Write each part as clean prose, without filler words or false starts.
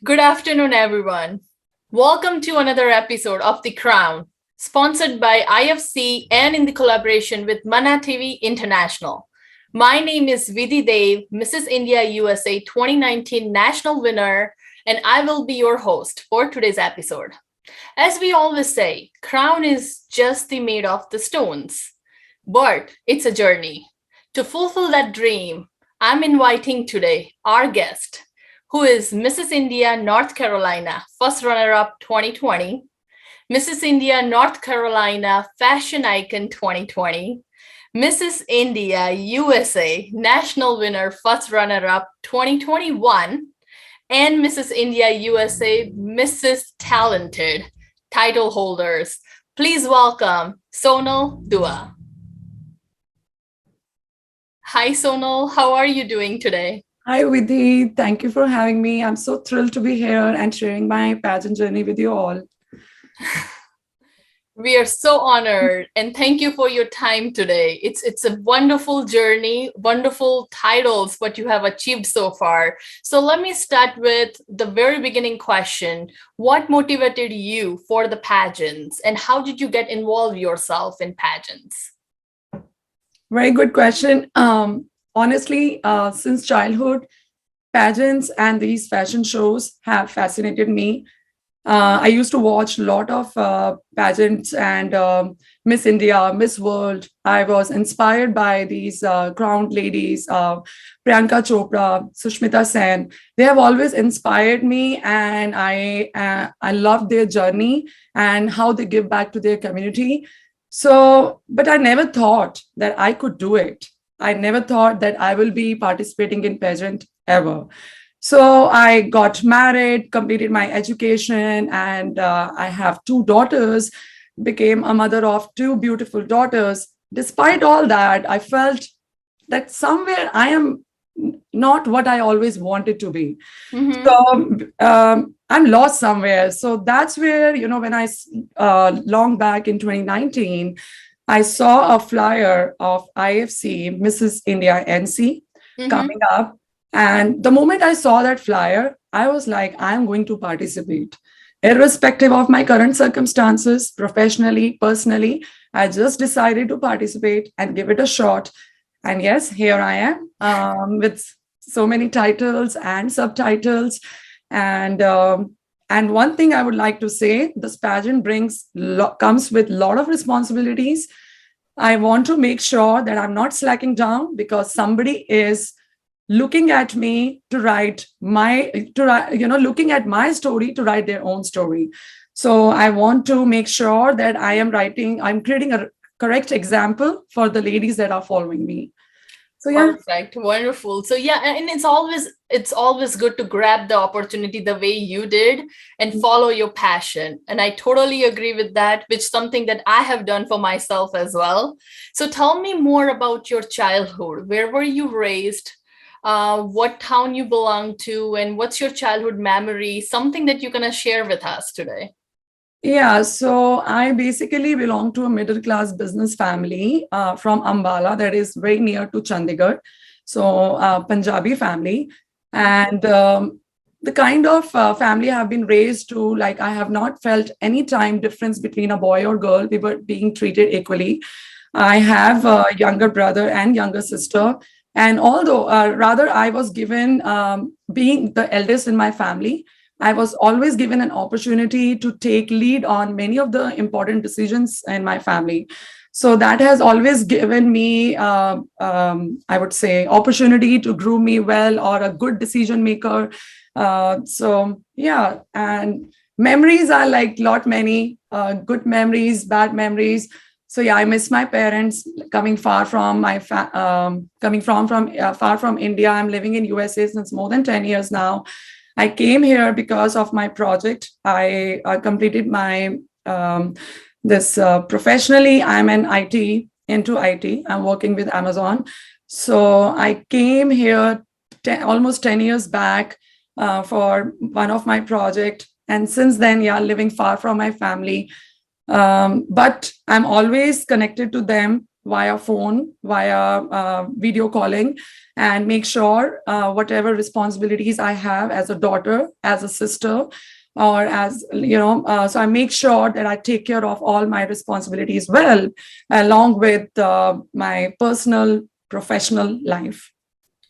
Good afternoon, everyone. Welcome to another episode of The Crown, sponsored by IFC and in the collaboration with Mana TV International. My name is Vidhi Dev, Mrs. India USA 2019 national winner, and I will be your host for today's episode. As we always say, crown is just the made of the stones, but it's a journey. To fulfill that dream, I'm inviting today our guest, who is Mrs. India North Carolina first runner up 2020, Mrs. India North Carolina Fashion Icon 2020, Mrs. India USA National Winner First Runner Up 2021, and Mrs. India USA Mrs. Talented title holders. Please welcome Sonal Dua. Hi, Sonal. How are you doing today? Hi, Vidhi. Thank you for having me. I'm so thrilled to be here and sharing my pageant journey with you all. We are so honored and thank you for your time today. It's a wonderful journey, wonderful titles what you have achieved so far. So let me start with the very beginning question. What motivated you for the pageants and how did you get involved yourself in pageants? Very good question. Honestly, since childhood, pageants and these fashion shows have fascinated me. I used to watch a lot of pageants and Miss India, Miss World. I was inspired by these crowned ladies, Priyanka Chopra, Sushmita Sen. They have always inspired me, and I love their journey and how they give back to their community. So, but I never thought that I could do it. I never thought that I will be participating in pageant ever. So I got married, completed my education, and I have two daughters, became a mother of two beautiful daughters. Despite all that, I felt that somewhere I am not what I always wanted to be. Mm-hmm. So I'm lost somewhere. So that's where, when long back in 2019, I saw a flyer of IFC, Mrs. India NC, Mm-hmm. coming up. And the moment I saw that flyer, I was like, I'm going to participate. Irrespective of my current circumstances, professionally, personally, I just decided to participate and give it a shot. And yes, here I am with so many titles and subtitles. And one thing I would like to say, this pageant comes with a lot of responsibilities. I want to make sure that I'm not slacking down because somebody is looking at me to write my to write, looking at my story to write their own story. So I want to make sure that I'm creating a correct example for the ladies that are following me. So yeah. Perfect. Wonderful. So yeah, and it's always good to grab the opportunity the way you did and follow your passion. And I totally agree with that, which is something that I have done for myself as well. So tell me more about your childhood. Where were you raised? What town you belong to, and what's your childhood memory? Something that you're gonna share with us today. Yeah, so I basically belong to a middle class business family from Ambala, that is very near to Chandigarh. So, Punjabi family. And the kind of family I have been raised to, like, I have not felt any time difference between a boy or girl. We were being treated equally. I have a younger brother and younger sister. And although, rather, I was given, being the eldest in my family, I was always given an opportunity to take lead on many of the important decisions in my family. So that has always given me, I would say, opportunity to groom me well or a good decision maker. So yeah, and memories are like lot many good memories, bad memories. So yeah, I miss my parents coming far from coming from far from India. I'm living in USA since more than 10 years now. I came here because of my project. I completed my this professionally. I'm an IT into IT. I'm working with Amazon. So I came here almost 10 years back for one of my project. And since then, yeah, living far from my family. But I'm always connected to them via phone, via video calling, and make sure whatever responsibilities I have as a daughter, as a sister, or as so I make sure that I take care of all my responsibilities well, along with my personal professional life.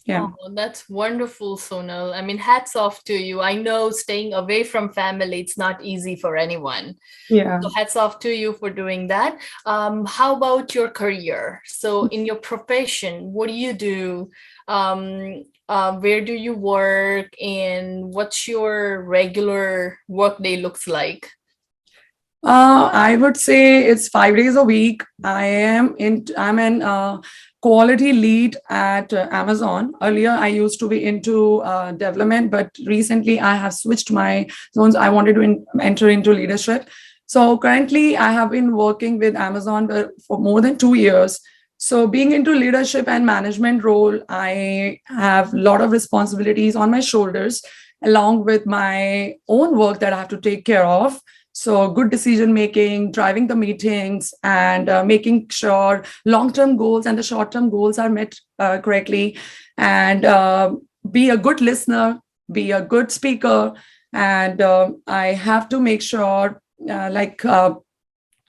Yeah. Oh, that's wonderful, Sonal. I mean, hats off to you. I know staying away from family, it's not easy for anyone. Yeah. So hats off to you for doing that. How about your career? So in your profession, what do you do? Where do you work? And what's your regular workday looks like? I would say it's 5 days a week. I'm an quality lead at Amazon. Earlier, I used to be into development, but recently I have switched my zones. I wanted to enter into leadership. So currently, I have been working with Amazon for more than 2 years. So being into leadership and management role, I have a lot of responsibilities on my shoulders, along with my own work that I have to take care of. So, good decision making, driving the meetings, and making sure long term goals and the short term goals are met correctly. And be a good listener, be a good speaker. And I have to make sure,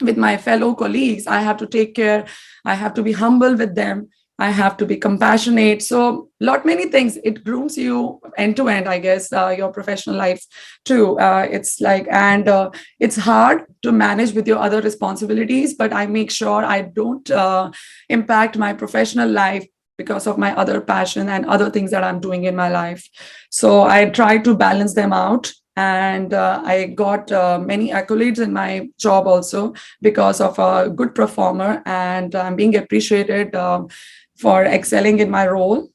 with my fellow colleagues, I have to take care, I have to be humble with them, I have to be compassionate. So lot many things, it grooms you end to end, I guess, your professional life too. It's like, and it's hard to manage with your other responsibilities, but I make sure I don't impact my professional life because of my other passion and other things that I'm doing in my life. So I try to balance them out. And I got many accolades in my job also because of a good performer, and I'm being appreciated for excelling in my role.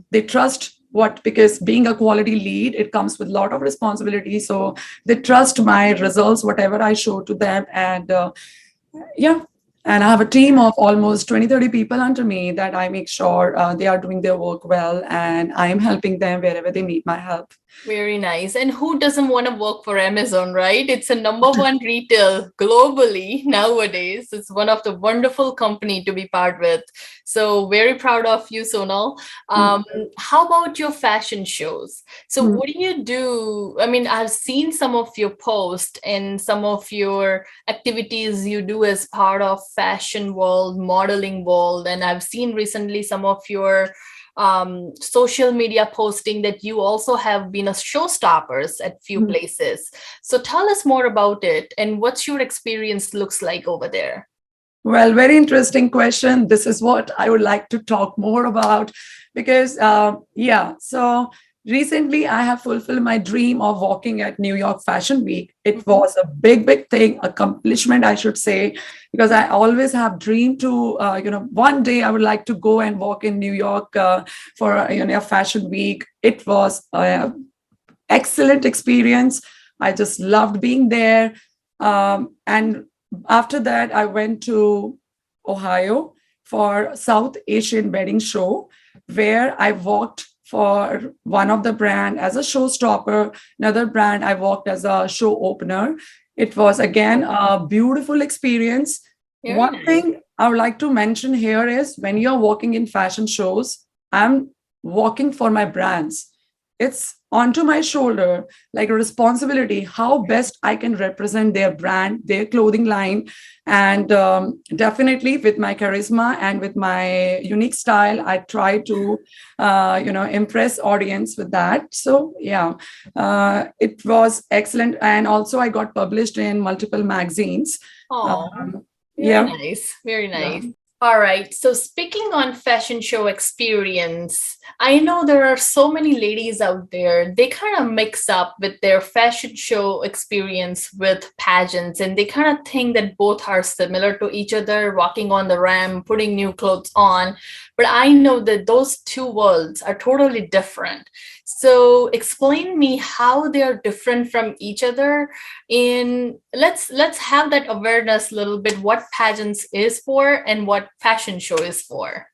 They trust what, because being a quality lead, it comes with a lot of responsibility. So they trust my results, whatever I show to them. And yeah. And I have a team of almost 20, 30 people under me that I make sure they are doing their work well, and I am helping them wherever they need my help. Very nice. And who doesn't want to work for Amazon, right? It's a number one retail globally nowadays. It's one of the wonderful company to be part with. So very proud of you, Sonal. Mm. How about your fashion shows? So Mm. what do you do? I mean, I've seen some of your posts and some of your activities you do as part of fashion world, modeling world, and I've seen recently some of your social media posting that you also have been a showstoppers at few Mm. places. So tell us more about it and what's your experience looks like over there. Well, very interesting question. This is what I would like to talk more about because, yeah, so recently I have fulfilled my dream of walking at New York Fashion Week. It Mhm. was a big, big thing, accomplishment, I should say, because I always have dreamed to, one day I would like to go and walk in New York for, a fashion week. It was an excellent experience. I just loved being there. And after that, I went to Ohio for South Asian wedding show, where I walked for one of the brand as a showstopper, another brand I walked as a show opener. It was again a beautiful experience. Very One nice. thing I would like to mention here is when you're walking in fashion shows, I'm walking for my brands. It's onto my shoulder, like a responsibility, how best I can represent their brand, their clothing line. And definitely with my charisma and with my unique style, I try to impress audience with that. So yeah, it was excellent. And also I got published in multiple magazines. Oh, um, very yeah. nice. Very Yeah. nice. All right. So speaking on fashion show experience, I know there are so many ladies out there. They kind of mix up with their fashion show experience with pageants, and they kind of think that both are similar to each other, walking on the ramp, putting new clothes on. But I know that those two worlds are totally different. So explain me how they're different from each other, in let's have that awareness a little bit, what pageants is for and what fashion show is for.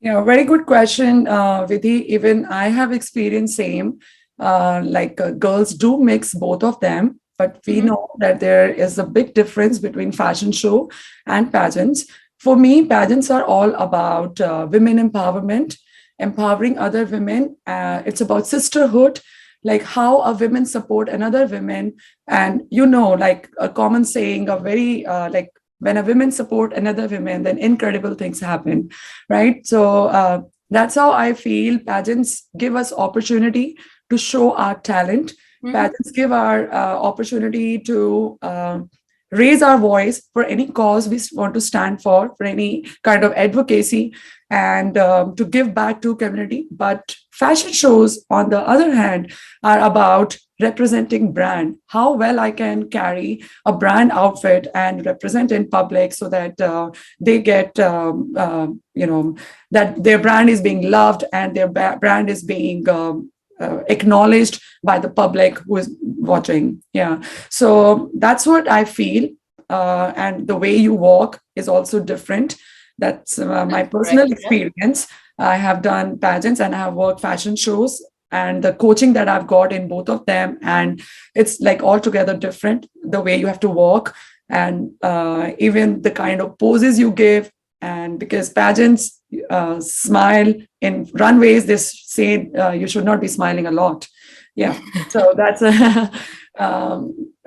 Yeah, very good question, Vidhi. Even I have experienced same. Girls do mix both of them, but we Mhm. know that there is a big difference between fashion show and pageants. for me, pageants are all about women empowerment, empowering other women. It's about sisterhood, like how a women support another women. And, like a common saying, a very like when a women support another women, then incredible things happen, right? So that's how I feel pageants give us opportunity to show our talent. Mhm. Pageants give our opportunity to raise our voice for any cause we want to stand for any kind of advocacy, and to give back to community. But fashion shows, on the other hand, are about representing brand, how well I can carry a brand outfit and represent in public, so that they get that their brand is being loved and their brand is being acknowledged by the public who is watching. Yeah. So that's what I feel. And the way you walk is also different. That's my That's personal correct. Yeah. experience. I have done pageants and I have worked fashion shows, and the coaching that I've got in both of them. And it's like altogether different, the way you have to walk, and even the kind of poses you give. And because pageants smile in runways, they say you should not be smiling a lot. Yeah. So that's a,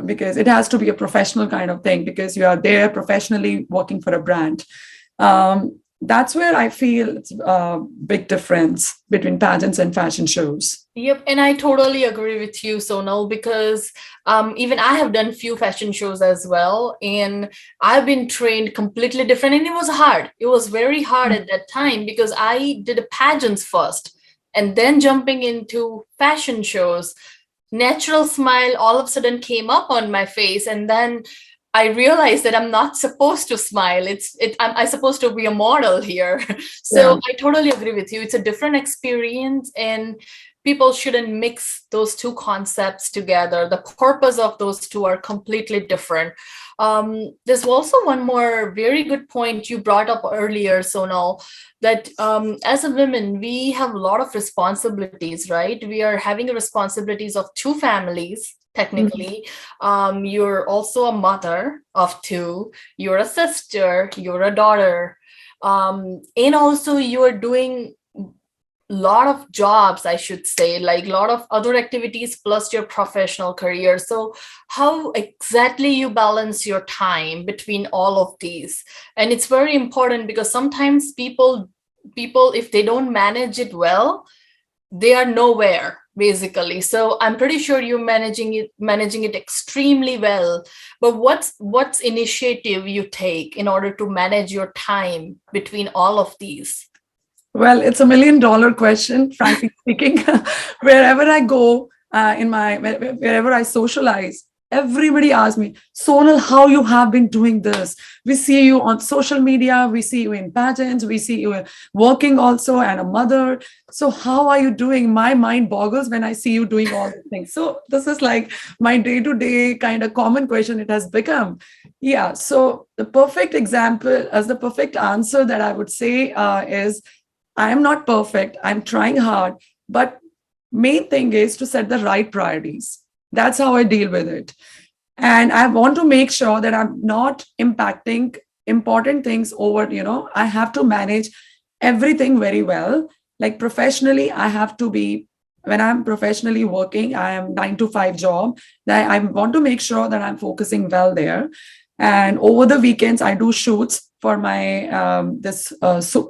because it has to be a professional kind of thing, because you are there professionally working for a brand. That's where I feel it's a big difference between pageants and fashion shows. Yep, and I totally agree with you, Sonal, because even I have done few fashion shows as well, and I've been trained completely different, and it was hard. It was very hard at that time because I did a pageants first, and then jumping into fashion shows. Natural smile all of a sudden came up on my face, and then I realized that I'm not supposed to smile. I'm supposed to be a model here. So Yeah. I totally agree with you. It's a different experience, and people shouldn't mix those two concepts together. The purpose of those two are completely different. There's also one more very good point you brought up earlier, Sonal, that as a woman, we have a lot of responsibilities, right? We are having responsibilities of two families, Mhm. technically. You're also a mother of two, you're a sister, you're a daughter, and also you're doing lot of jobs, I should say, like a lot of other activities plus your professional career. So how exactly you balance your time between all of these? And it's very important because sometimes people if they don't manage it well, they are nowhere basically. So I'm pretty sure you're managing it extremely well. But what's initiative you take in order to manage your time between all of these? Well, it's $1 million question, frankly speaking. Wherever I go, wherever I socialize, everybody asks me, Sonal, how you have been doing this? We see you on social media, we see you in pageants, we see you working also, and a mother. So how are you doing? My mind boggles when I see you doing all these things. So this is like my day-to-day kind of common question it has become. Yeah. So the perfect example, as the perfect answer that I would say is, I am not perfect. I'm trying hard. But main thing is to set the right priorities. That's how I deal with it. And I want to make sure that I'm not impacting important things over, I have to manage everything very well. Like professionally, I have to be, when I'm professionally working, I am 9 to 5 job. That I want to make sure that I'm focusing well there. And over the weekends, I do shoots for my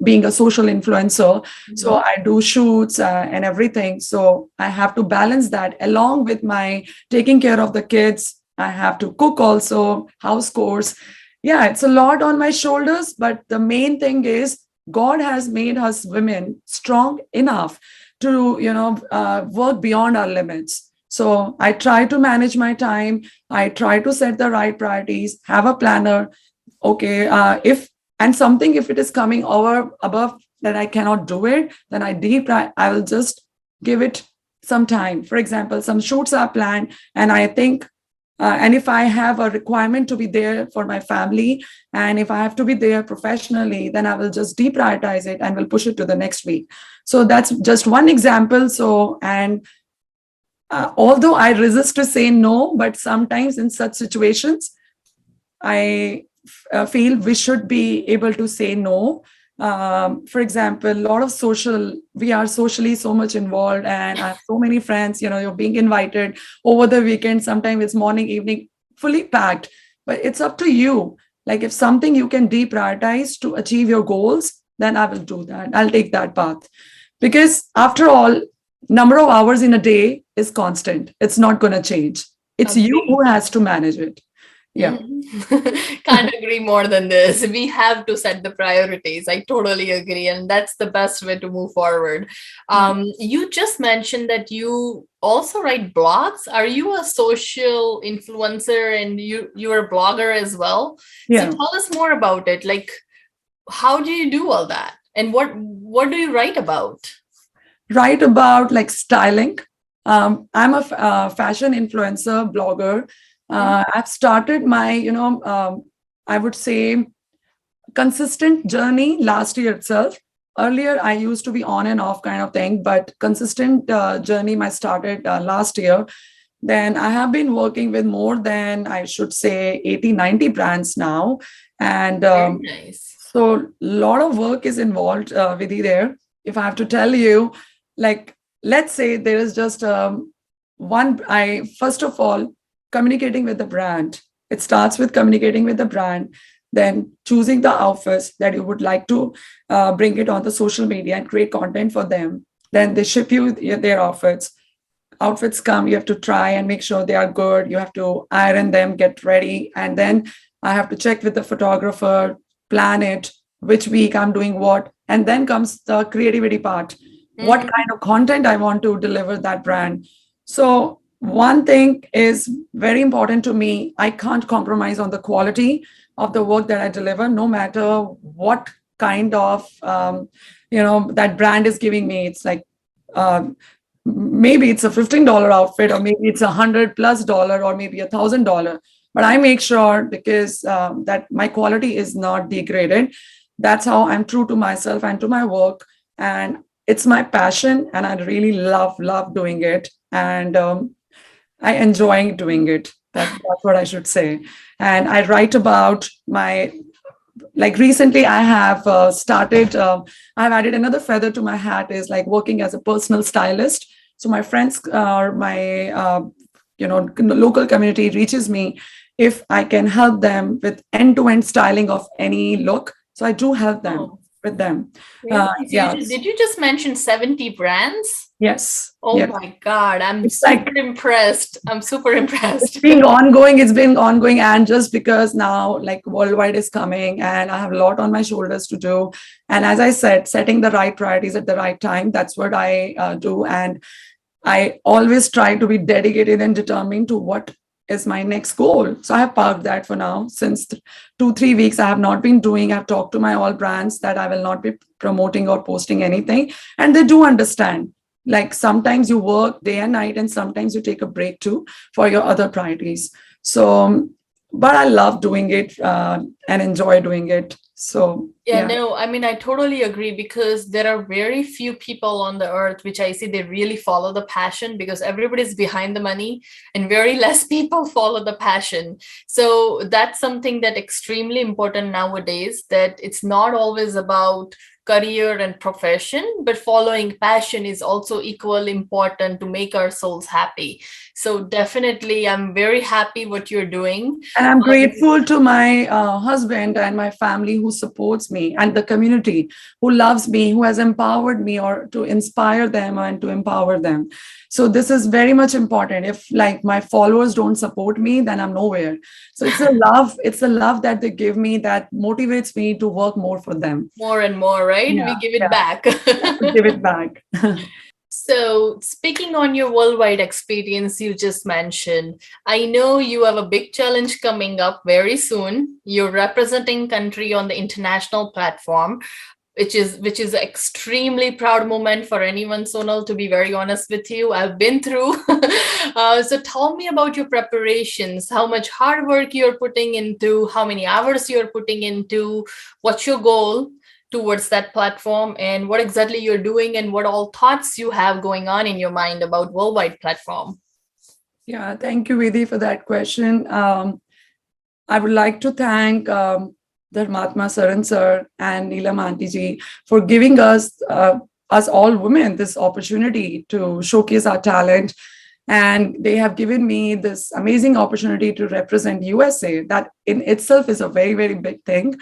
being a social influencer. So Mhm. I do shoots and everything. So I have to balance that along with my taking care of the kids. I have to cook also, house chores. Yeah, it's a lot on my shoulders. But the main thing is, God has made us women strong enough to, work beyond our limits. So I try to manage my time. I try to set the right priorities, have a planner. Okay, if and something, if it is coming over above that I cannot do it, then I will just give it some time. For example, some shoots are planned, and I think, and if I have a requirement to be there for my family, and if I have to be there professionally, then I will just deprioritize it and will push it to the next week. So that's just one example. So, and although I resist to say no, but sometimes in such situations, I feel we should be able to say no. For example, a lot of we are socially so much involved, and I have so many friends, you're being invited over the weekend. Sometimes it's morning, evening, fully packed, but it's up to you. Like if something you can deprioritize to achieve your goals, then I will do that. I'll take that path. Because after all, number of hours in a day is constant. It's not going to change. It's you Agree. who has to manage it. Yeah. Can't agree more than this. We have to set the priorities. I totally agree. And that's the best way to move forward. You just mentioned that you also write blogs. Are you a social influencer and you're a blogger as well? So Yeah. tell us more about it. Like, how do you do all that? And what do you write about? Write about like styling. I'm a fashion influencer blogger. I've started my, I would say, consistent journey last year itself. Earlier, I used to be on and off kind of thing, but consistent journey I started last year. Then I have been working with more than, I should say, 80, 90 brands now. And Very nice. so a lot of work is involved with you there. If I have to tell you, like, let's say there is just first of all, communicating with the brand. It starts with communicating with the brand, then choosing the outfits that you would like to bring it on the social media and create content for them. Then they ship you their outfits. Outfits come, you have to try and make sure they are good. You have to iron them, get ready. And then I have to check with the photographer, plan it, which week I'm doing what. And then comes the creativity part. What kind of content I want to deliver that brand. So one thing is very important to me. I can't compromise on the quality of the work that I deliver, no matter what kind of, that brand is giving me. It's like, maybe it's a $15 outfit, or maybe it's $100+ or maybe $1,000. But I make sure, because that my quality is not degraded. That's how I'm true to myself and to my work. And it's my passion, and I really love doing it. And I enjoy doing it. That's what I should say. And I write about like recently I have started, I've added another feather to my hat, is like working as a personal stylist. So my friends, my, local community reaches me if I can help them with end-to-end styling of any look. So I do help them Oh, with them. really? So Yeah. did you just mention 70 brands? Yes. Oh Yes. my God, I'm It's like super impressed. I'm super impressed. it's been ongoing, and just because now like worldwide is coming and I have a lot on my shoulders to do. And as I said, setting the right priorities at the right time, that's what I do. And I always try to be dedicated and determined to what is my next goal. So I have parked that for now. Since 2-3 weeks I have not been doing. I've talked to my all brands that I will not be promoting or posting anything, and they do understand. Like sometimes you work day and night, and sometimes you take a break too for your other priorities. So but I love doing it and enjoy doing it. So Yeah, yeah. no, I mean, I totally agree, because there are very few people on the earth which I see they really follow the passion, because everybody's behind the money and very less people follow the passion. So that's something that extremely important nowadays, that it's not always about career and profession, but following passion is also equally important to make our souls happy. So definitely, I'm very happy what you're doing. And I'm Um, grateful to my husband and my family who supports me, and the community who loves me, who has empowered me, or to inspire them and to empower them. So this is very much important. If like my followers don't support me, then I'm nowhere. So it's a love that they give me that motivates me to work more for them. More and more, right? Yeah, We give it yeah. back. To give it back. So, speaking on your worldwide experience you just mentioned, I know you have a big challenge coming up very soon. You're representing country on the international platform, which is an extremely proud moment for anyone, Sonal, to be very honest with you. I've been through. So tell me about your preparations, how much hard work you're putting into, how many hours you're putting into, what's your goal towards that platform, and what exactly you're doing, and what all thoughts you have going on in your mind about worldwide platform. Yeah, thank you, Vidhi, for that question. I would like to thank Dharmatma Saran sir and Neelam Aunty ji for giving us all women this opportunity to showcase our talent. And they have given me this amazing opportunity to represent USA. That in itself is a very, very big thing.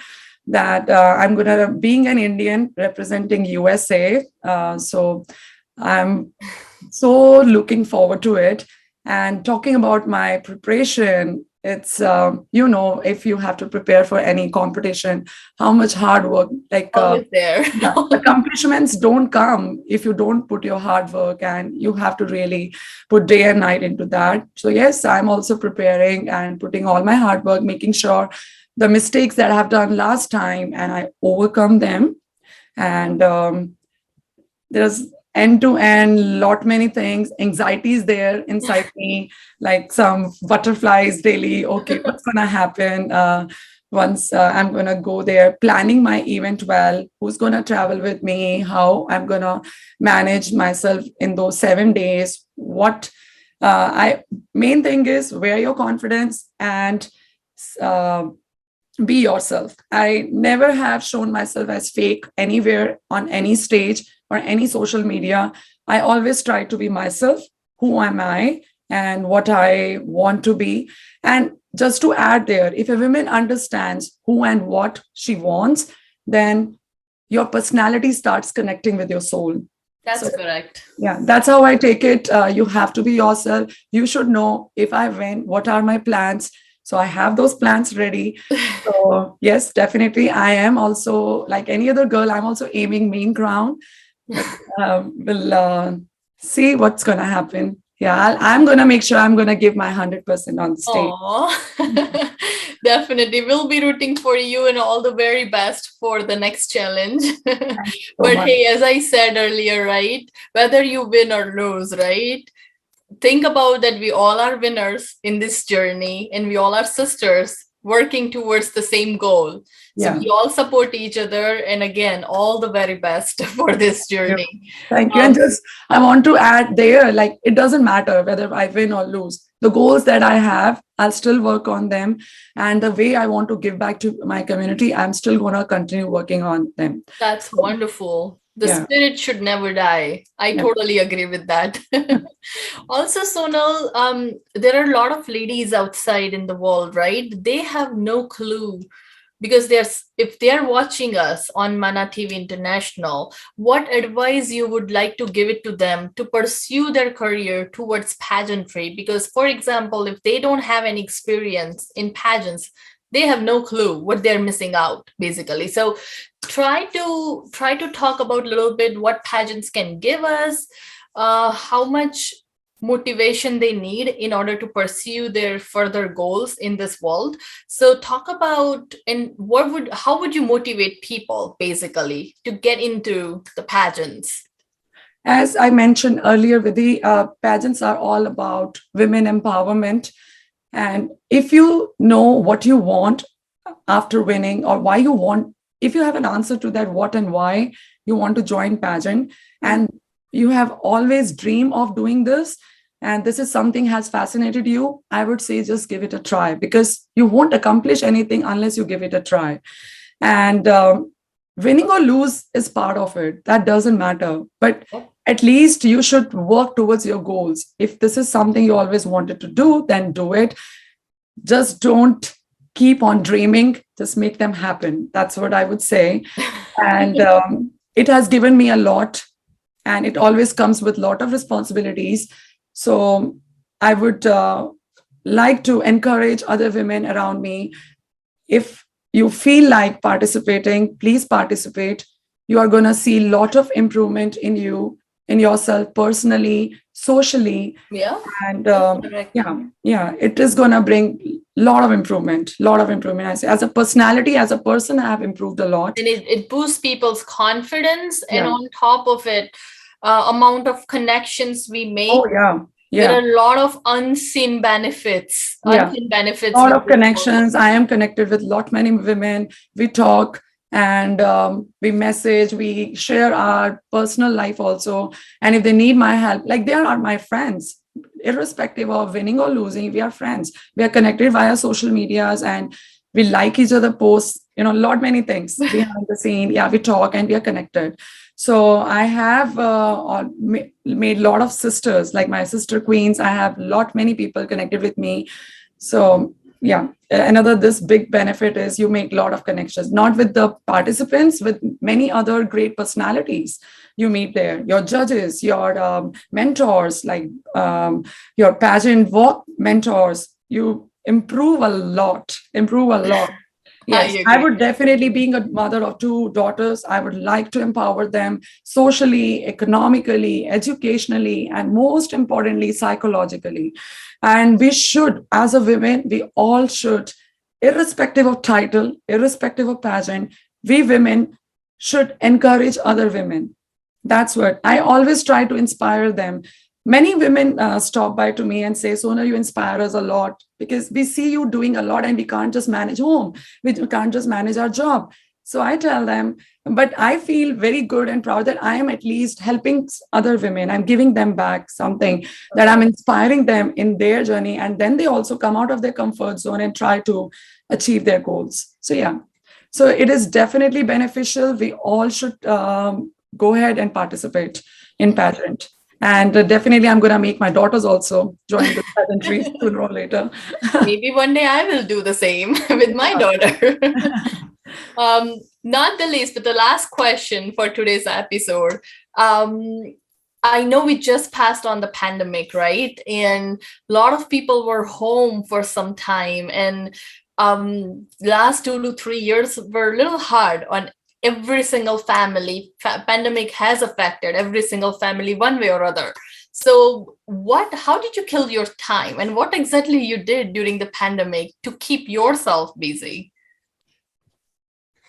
That I'm gonna being an Indian representing USA. So I'm so looking forward to it. And talking about my preparation, it's if you have to prepare for any competition, how much hard work, like Always there. yeah, accomplishments don't come if you don't put your hard work, and you have to really put day and night into that. So yes, I'm also preparing and putting all my hard work, making sure the mistakes that I have done last time and I overcome them. And there's end to end lot many things, anxieties there inside me, like some butterflies daily. Okay, what's gonna happen once I'm gonna go there, planning my event well, who's gonna travel with me, how I'm gonna manage myself in those 7 days. What I main thing is wear your confidence and uh, be yourself. I never have shown myself as fake anywhere on any stage or any social media. I always try to be myself. Who am I and what I want to be? And just to add there, if a woman understands who and what she wants, then your personality starts connecting with your soul. That's So, correct. yeah, that's how I take it. You have to be yourself. You should know if I win, what are my plans. So I have those plans ready. So yes, definitely. I am also like any other girl. I'm also aiming main crown, but we'll see what's gonna happen. Yeah, I'm gonna make sure I'm gonna give my 100% on stage. Oh, definitely. We'll be rooting for you and all the very best for the next challenge. So But much. hey, as I said earlier, right? Whether you win or lose, right? Think about that we all are winners in this journey and we all are sisters working towards the same goal. So Yeah. we all support each other. And again, all the very best for this Yeah. journey. Thank you. And Um, just I want to add there, like it doesn't matter whether I win or lose. The goals that I have, I'll still work on them. And the way I want to give back to my community, I'm still gonna continue working on them. That's So, wonderful. The yeah. spirit should never die. I Yeah. totally agree with that. Also, Sonal, there are a lot of ladies outside in the world, right? They have no clue because if they're watching us on Mana TV International, what advice you would like to give it to them to pursue their career towards pageantry? Because, for example, if they don't have any experience in pageants, they have no clue what they're missing out, basically. So try to talk about a little bit what pageants can give us, how much motivation they need in order to pursue their further goals in this world. So talk about and how would you motivate people basically to get into the pageants? As I mentioned earlier, Vidhi, pageants are all about women empowerment. And if you know what you want after winning or why you want, if you have an answer to that what and why you want to join pageant, and you have always dream of doing this, and this is something has fascinated you, I would say just give it a try, because you won't accomplish anything unless you give it a try. And winning or lose is part of it. That doesn't matter. But at least you should work towards your goals. If this is something you always wanted to do, then do it. Just don't keep on dreaming, just make them happen. That's what I would say. And it has given me a lot, and it always comes with a lot of responsibilities. So I would like to encourage other women around me, if you feel like participating, please participate. You are going to see a lot of improvement in you, in yourself personally, socially. Yeah, And that's correct. yeah, it is going to bring a lot of improvement, I say, as a personality, as a person, I have improved a lot. And it boosts people's confidence, and Yeah. on top of it, amount of connections we make. Oh, yeah. There Yeah. are a lot of Yeah. unseen benefits Lot with of this work. connections. I am connected with lot many women. We talk and we message, we share our personal life also. And if they need my help, like they are my friends. irrespective of winning or losing, we are friends. We are connected via social medias, and we like each other posts, lot many things behind the scene. Yeah, we talk and we are connected. So I have made a lot of sisters, like my sister queens. I have lot many people connected with me. So yeah, another this big benefit is you make a lot of connections, not with the participants, with many other great personalities you meet there, your judges, your mentors, like your pageant walk mentors. You improve a lot. I Yes, I agree. would definitely, being a mother of two daughters, I would like to empower them socially, economically, educationally, and most importantly, psychologically. And we should, as a women, we all should, irrespective of title, irrespective of pageant, we women should encourage other women. That's what I always try to inspire them. Many women stop by to me and say, Sona, you inspire us a lot because we see you doing a lot and we can't just manage home. We can't just manage our job. So I tell them, but I feel very good and proud that I am at least helping other women. I'm giving them back something, that I'm inspiring them in their journey. And then they also come out of their comfort zone and try to achieve their goals. So, yeah. So it is definitely beneficial. We all should go ahead and participate in pageant. And definitely, I'm going to make my daughters also join the pageantry sooner or later. Maybe one day I will do the same with my daughter. Not the least, but the last question for today's episode. I know we just passed on the pandemic, right? And a lot of people were home for some time, and last 2 to 3 years were a little hard on every single family. Pandemic has affected every single family one way or other. So how did you kill your time, and what exactly you did during the pandemic to keep yourself busy?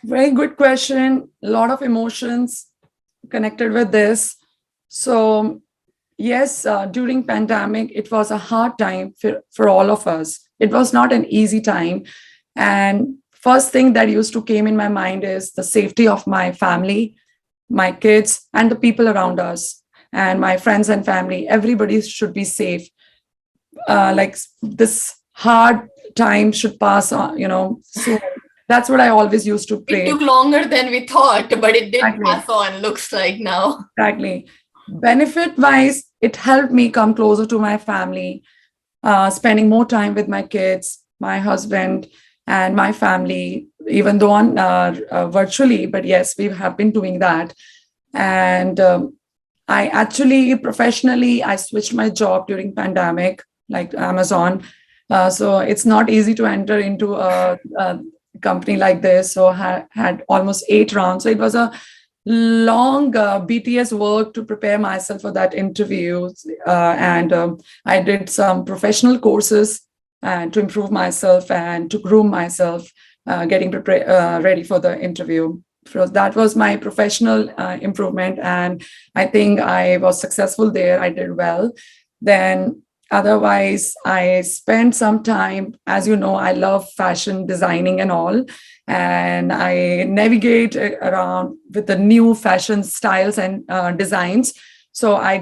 Very good question. A lot of emotions connected with this. So yes, during pandemic, it was a hard time for all of us. It was not an easy time. And first thing that used to came in my mind is the safety of my family, my kids, and the people around us, and my friends and family. Everybody should be safe. Like this hard time should pass on, soon. That's what I always used to It pray. took longer than we thought, but it did Exactly. pass on, looks like now. Exactly. Benefit wise, it helped me come closer to my family, spending more time with my kids, my husband, and my family, even though on virtually. But yes, we have been doing that. And I actually professionally, I switched my job during pandemic, like Amazon. So it's not easy to enter into a company like this. So I had almost 8 rounds. So it was a long BTS work to prepare myself for that interview. And I did some professional courses and to improve myself and to groom myself, getting ready for the interview. So that was my professional improvement. And I think I was successful there. I did well. Then otherwise, I spent some time, as you know, I love fashion designing and all. And I navigate around with the new fashion styles and designs. So I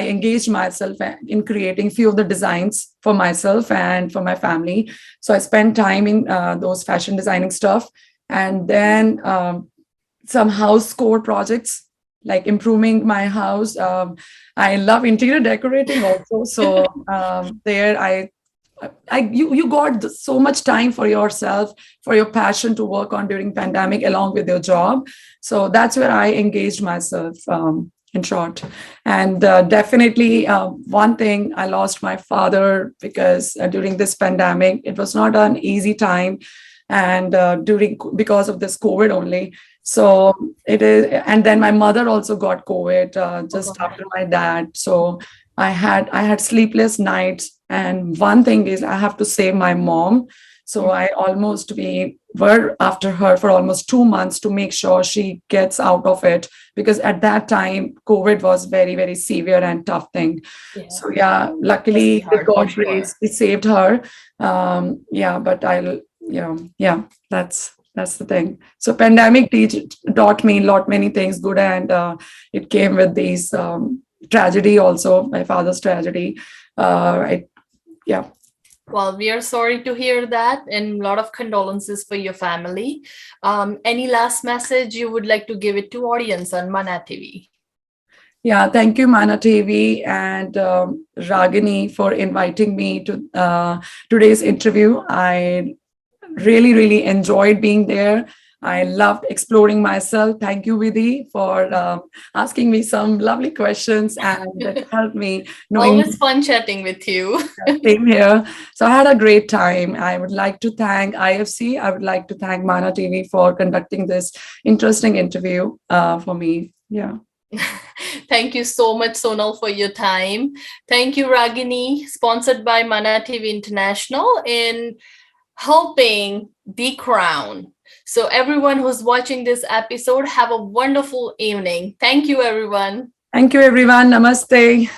engaged myself in creating few of the designs for myself and for my family. So I spent time in those fashion designing stuff. And then some house core projects, like improving my house. I love interior decorating also. So there you got so much time for yourself, for your passion to work on during pandemic along with your job. So that's where I engaged myself, in short. And definitely one thing, I lost my father because during this pandemic, it was not an easy time. And because of this COVID only. So it is, and then my mother also got COVID just after my dad. So I had sleepless nights, and one thing is I have to save my mom. So we were after her for almost 2 months to make sure she gets out of it, because at that time COVID was very, very severe and tough thing. Yeah. So yeah, luckily with God's grace, it saved her. But that's the thing. So pandemic taught me many things good, and it came with these tragedy also, my father's tragedy. Right. Yeah. Well, we are sorry to hear that, and a lot of condolences for your family. Any last message you would like to give it to audience on Mana TV? Yeah, thank you, Mana TV and Ragini, for inviting me to today's interview. I really enjoyed being there. I loved exploring myself. Thank you, Vidhi, for asking me some lovely questions and that helped me knowing. Always fun chatting with you. Same here. So I had a great time. I would like to thank IFC. I would like to thank Mana TV for conducting this interesting interview for me. Yeah. Thank you so much, Sonal, for your time. Thank you, Ragini, sponsored by Mana TV International, in helping The Crown. So, everyone who's watching this episode, have a wonderful evening. Thank you, everyone. Thank you, everyone. Namaste.